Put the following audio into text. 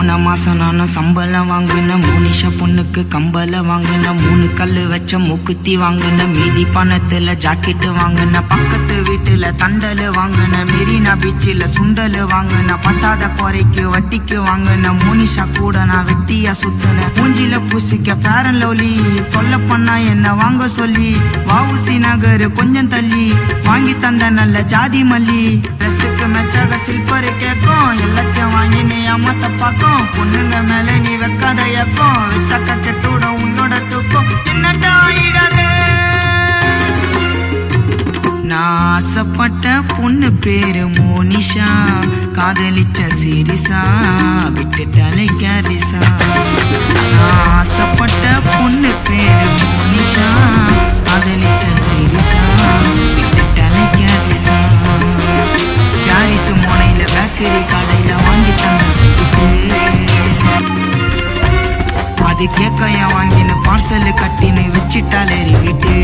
போன மாசம் நானும் சம்பளம் வாங்கின மோனிஷா பொண்ணுக்கு கம்பல வாங்கின 3 கல்லு வச்ச மூக்குத்தி வாங்கின மீதி பணத்துல ஜாக்கெட்டு வாங்கின பக்கத்து வீட்டுல தண்டல் வாங்கின மெரினா பீச்சில் சுண்டல் வாங்கின பத்தாத குறைக்கு வட்டிக்கு வாங்கின மோனிஷா கூட நான் வெட்டியா சுத்தின மூஞ்சில பூசிக்க பேரன் லவ்லி தொல்லை பண்ணா என்ன வாங்க சொல்லி வாவுசி நகர் கொஞ்சம் தள்ளி வாங்கி தந்த நல்ல ஜாதி மல்லி ட்ரெஸ்ஸுக்கு மெச்சாக சில்பரு கேட்கும் எல்லாத்தையும் வாங்கி நீ அம்மாத்த பாக்கும் பொண்ணுங்க மேல நீ வைக்காத ஏக்கம் வச்சாக்க கெட்டுட உன்னோட தூக்கம் என்னட்ட ஆயிடாதே நான் ஆசைப்பட்ட பொண்ணு பேரு மோனிஷா காதலிச்ச சீரிசா விட்டுட்டாலே கேரிசா நான் ஆசைப்பட்ட பொண்ணு பேரு மோனிஷா காதலிச்ச சீரிசா விட்டுட்டாலே கேரிசா யாரிசு மோனையில பேக்கரி கடையில வாங்கி தந்த சுட்டு அது கேக்கைய வாங்கின பார்சல் கட்டின்னு வச்சிட்டாலே வீட்டு